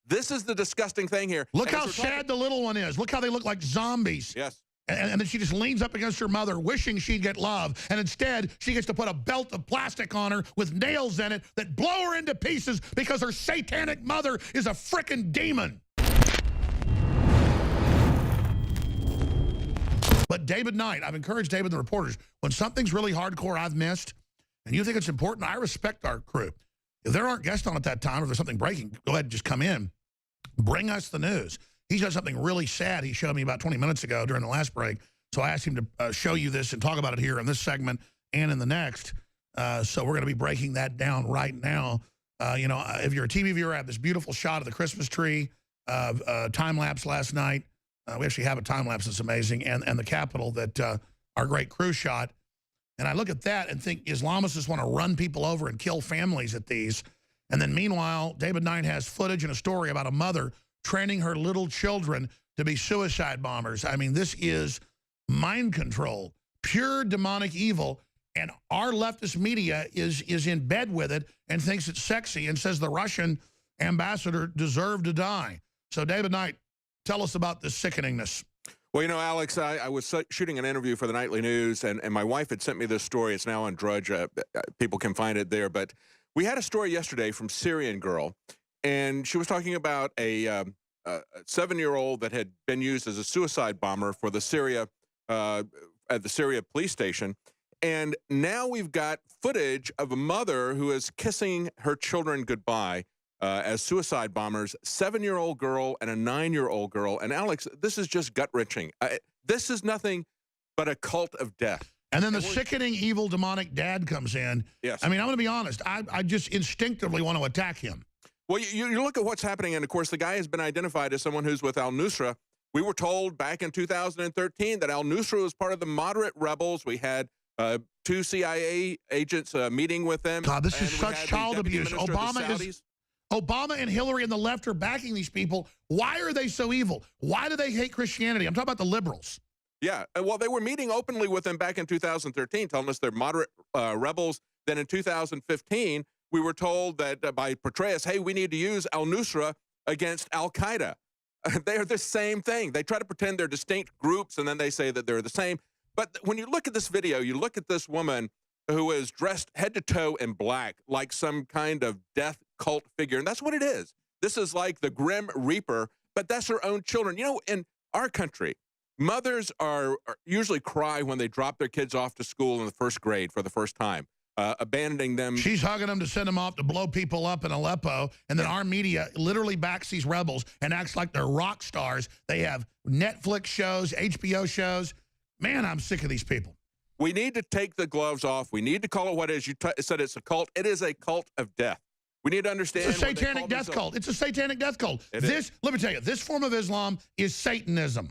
This is the disgusting thing here. Look how sad the little one is. Look how they look like zombies. Yes. And then she just leans up against her mother, wishing she'd get love. And instead, she gets to put a belt of plastic on her with nails in it that blow her into pieces because her satanic mother is a frickin' demon. But David Knight, I've encouraged David and the reporters, when something's really hardcore I've missed, and you think it's important, I respect our crew. If there aren't guests on at that time, or there's something breaking, go ahead and just come in. Bring us the news. He's got something really sad he showed me about 20 minutes ago during the last break. So I asked him to show you this and talk about it here in this segment and in the next. So we're going to be breaking that down right now. You know, if you're a TV viewer, I have this beautiful shot of the Christmas tree, time-lapse last night. We actually have a time-lapse that's amazing. And the Capitol that our great crew shot. And I look at that and think Islamists want to run people over and kill families at these. And then meanwhile, David Knight has footage and a story about a mother training her little children to be suicide bombers. I mean, this is mind control, pure demonic evil, and our leftist media is in bed with it and thinks it's sexy and says the Russian ambassador deserved to die. So, David Knight, tell us about this sickeningness. Well, you know, Alex, I was shooting an interview for the Nightly News, and my wife had sent me this story. It's now on Drudge. People can find it there. But we had a story yesterday from Syrian Girl, and she was talking about a 7-year-old that had been used as a suicide bomber for the Syria at the Syria police station. And now we've got footage of a mother who is kissing her children goodbye as suicide bombers, 7-year-old girl and a 9-year-old girl. And Alex, this is just gut-wrenching. This is nothing but a cult of death. And then the sickening, evil, demonic dad comes in. Yes. I mean, I'm going to be honest. I just instinctively want to attack him. Well, you look at what's happening, and, of course, the guy has been identified as someone who's with al-Nusra. We were told back in 2013 that al-Nusra was part of the moderate rebels. We had 2 CIA agents meeting with them. God, this is such child abuse. Obama and Hillary and the left are backing these people. Why are they so evil? Why do they hate Christianity? I'm talking about the liberals. Yeah, well, they were meeting openly with them back in 2013, telling us they're moderate rebels. Then in 2015, we were told that by Petraeus, hey, we need to use al-Nusra against al-Qaeda. They are the same thing. They try to pretend they're distinct groups, and then they say that they're the same. But when you look at this video, you look at this woman who is dressed head to toe in black, like some kind of death cult figure, and that's what it is. This is like the Grim Reaper, but that's her own children. You know, in our country, mothers are usually cry when they drop their kids off to school in the 1st grade for the first time, abandoning them. She's hugging them to send them off to blow people up in Aleppo, and then our media literally backs these rebels and acts like they're rock stars. They have Netflix shows, HBO shows. Man, I'm sick of these people. We need to take the gloves off. We need to call it what it is. You said it's a cult. It is a cult of death. We need to understand. It's a satanic death cult. It's a satanic death cult. Let me tell you, this form of Islam is Satanism.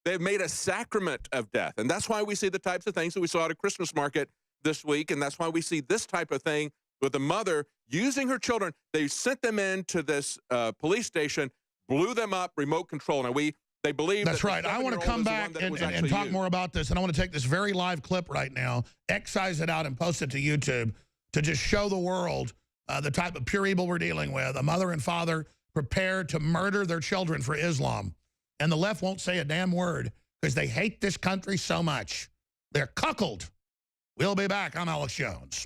They've made a sacrament of death. And that's why we see the types of things that we saw at a Christmas market this week. And that's why we see this type of thing with a mother using her children. They sent them into this police station, blew them up, remote control. Now, they believe that's right. I want to come back and talk more about this. And I want to take this very live clip right now, excise it out and post it to YouTube to just show the world the type of pure evil we're dealing with. A mother and father prepared to murder their children for Islam. And the left won't say a damn word because they hate this country so much. They're cuckold. We'll be back. I'm Alex Jones.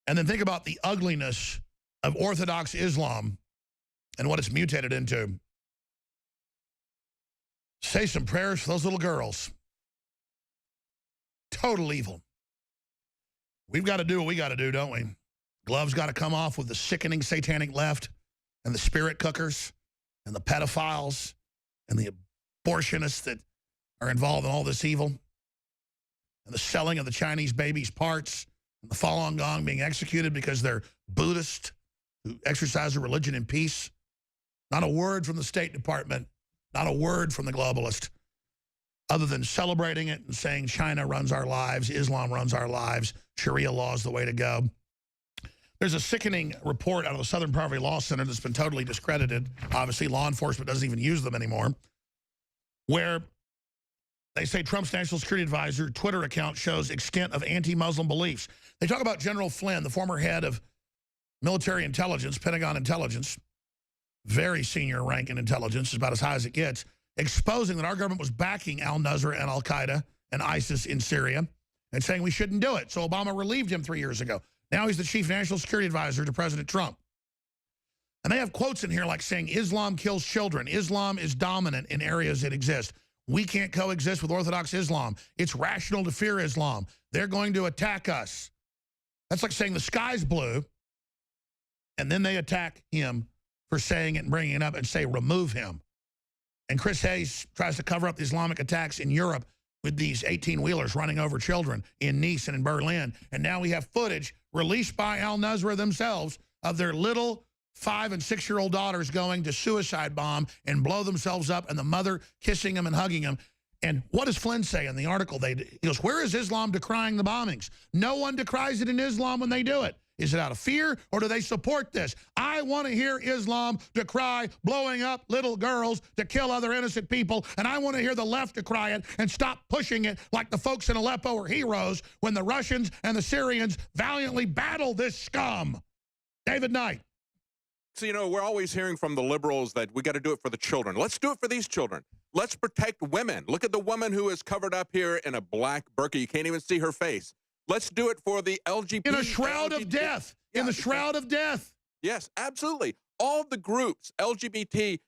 And then think about the ugliness of Orthodox Islam and what it's mutated into. Say some prayers for those little girls. Total evil. We've got to do what we got to do, don't we? Gloves got to come off with the sickening satanic left and the spirit cookers and the pedophiles and the abortionists that are involved in all this evil and the selling of the Chinese babies' parts and the Falun Gong being executed because they're Buddhist who exercise their religion in peace. Not a word from the State Department. Not a word from the globalist other than celebrating it and saying China runs our lives, Islam runs our lives, Sharia law is the way to go. There's a sickening report out of the Southern Poverty Law Center that's been totally discredited. Obviously, law enforcement doesn't even use them anymore, where they say Trump's national security advisor Twitter account shows extent of anti-Muslim beliefs. They talk about General Flynn, the former head of military intelligence, Pentagon intelligence, very senior rank in intelligence, is about as high as it gets, exposing that our government was backing al-Nusra and al-Qaeda and ISIS in Syria and saying we shouldn't do it. So Obama relieved him 3 years ago. Now he's the chief national security advisor to President Trump. And they have quotes in here like saying Islam kills children. Islam is dominant in areas that exist. We can't coexist with Orthodox Islam. It's rational to fear Islam. They're going to attack us. That's like saying the sky's blue, and then they attack him for saying it and bringing it up and say remove him. And Chris Hayes tries to cover up the Islamic attacks in Europe with these 18-wheelers running over children in Nice and in Berlin. And now we have footage released by al-Nusra themselves of their little 5- and 6-year-old daughters going to suicide bomb and blow themselves up, and the mother kissing them and hugging them. And what does Flynn say in the article? He goes, where is Islam decrying the bombings? No one decries it in Islam when they do it. Is it out of fear, or do they support this? I want to hear Islam decry blowing up little girls to kill other innocent people, and I want to hear the left decry it and stop pushing it like the folks in Aleppo are heroes when the Russians and the Syrians valiantly battle this scum. David Knight. So, you know, we're always hearing from the liberals that we got to do it for the children. Let's do it for these children. Let's protect women. Look at the woman who is covered up here in a black burqa. You can't even see her face. Let's do it for the LGBT. In a shroud of death. In the shroud of death. Yes, absolutely. All the groups, LGBT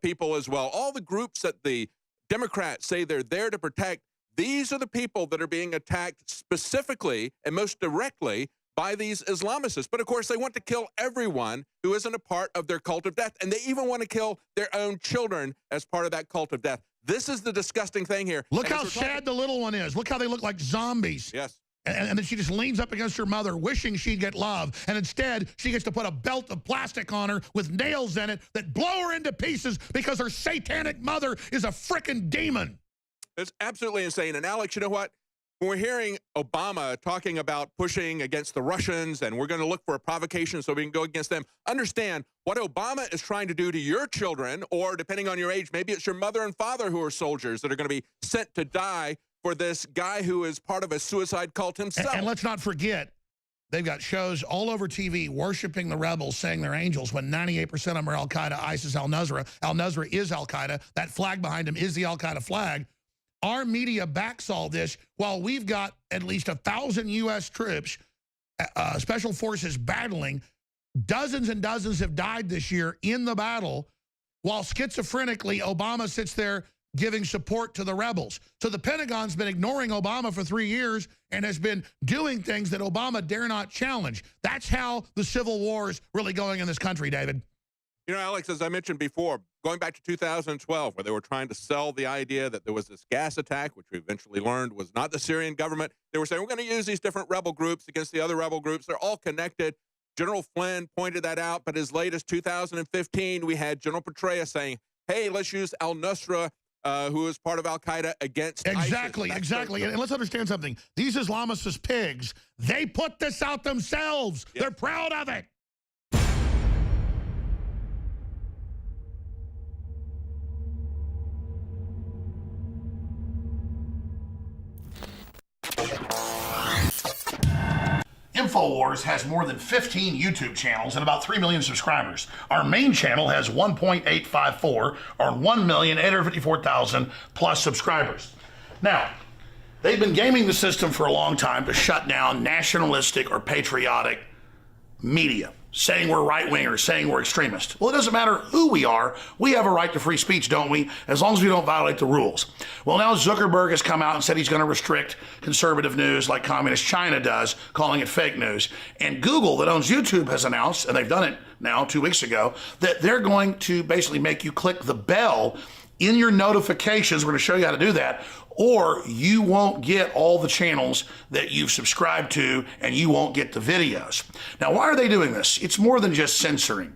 people as well, all the groups that the Democrats say they're there to protect, these are the people that are being attacked specifically and most directly by these Islamists. But of course, they want to kill everyone who isn't a part of their cult of death. And they even want to kill their own children as part of that cult of death. This is the disgusting thing here. Look how sad the little one is. Look how they look like zombies. Yes. And then she just leans up against her mother, wishing she'd get love. And instead, she gets to put a belt of plastic on her with nails in it that blow her into pieces because her satanic mother is a frickin' demon. It's absolutely insane. And Alex, you know what? When we're hearing Obama talking about pushing against the Russians and we're going to look for a provocation so we can go against them, understand what Obama is trying to do to your children, or depending on your age, maybe it's your mother and father who are soldiers that are going to be sent to die for this guy who is part of a suicide cult himself. And let's not forget, they've got shows all over TV worshiping the rebels, saying they're angels, when 98% of them are al-Qaeda, ISIS, al-Nusra. Al-Nusra is al-Qaeda. That flag behind him is the al-Qaeda flag. Our media backs all this while we've got at least 1,000 U.S. troops, special forces battling. Dozens and dozens have died this year in the battle, while schizophrenically Obama sits there giving support to the rebels. So the Pentagon's been ignoring Obama for 3 years and has been doing things that Obama dare not challenge. That's how the civil war is really going in this country, David. You know, Alex, as I mentioned before, going back to 2012, where they were trying to sell the idea that there was this gas attack, which we eventually learned was not the Syrian government. They were saying, we're going to use these different rebel groups against the other rebel groups. They're all connected. General Flynn pointed that out, but as late as 2015, we had General Petraeus saying, hey, let's use al-Nusra, who is part of al-Qaeda, against Exactly, ISIS. exactly. And let's understand something. These Islamists as pigs, they put this out themselves. Yep. They're proud of it. INFOWARS has more than 15 YouTube channels and about 3 million subscribers. Our main channel has 1.854 or 1,854,000 plus subscribers. Now, they've been gaming the system for a long time to shut down nationalistic or patriotic media, saying we're right-wingers, saying we're extremists. Well, it doesn't matter who we are. We have a right to free speech, don't we? As long as we don't violate the rules. Well, now Zuckerberg has come out and said he's going to restrict conservative news like communist China does, calling it fake news. And Google, that owns YouTube, has announced, and they've done it now 2 weeks ago, that they're going to basically make you click the bell in your notifications. We're going to show you how to do that, or you won't get all the channels that you've subscribed to and you won't get the videos. Now, why are they doing this? It's more than just censoring.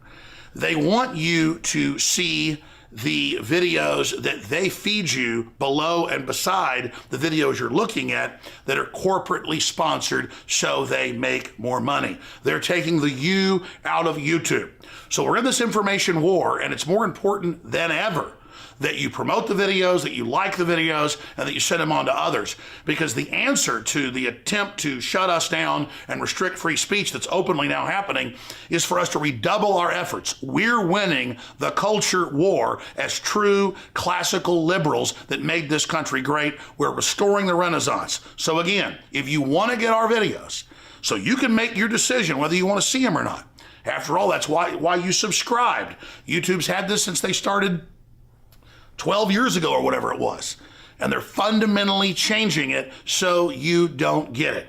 They want you to see the videos that they feed you below and beside the videos you're looking at that are corporately sponsored so they make more money. They're taking the you out of YouTube. So we're in this information war, and it's more important than ever that you promote the videos, that you like the videos, and that you send them on to others. Because the answer to the attempt to shut us down and restrict free speech that's openly now happening is for us to redouble our efforts. We're winning the culture war as true classical liberals that made this country great. We're restoring the Renaissance. So again, if you want to get our videos, so you can make your decision whether you want to see them or not. After all, that's why you subscribed. YouTube's had this since they started 12 years ago or whatever it was. And they're fundamentally changing it so you don't get it.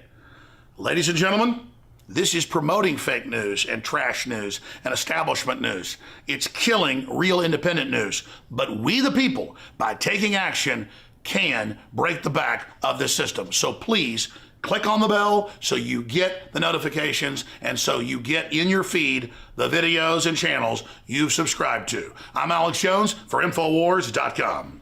Ladies and gentlemen, this is promoting fake news and trash news and establishment news. It's killing real independent news. But we the people, by taking action, can break the back of this system. So please, click on the bell so you get the notifications and so you get in your feed the videos and channels you've subscribed to. I'm Alex Jones for INFOWARS.com.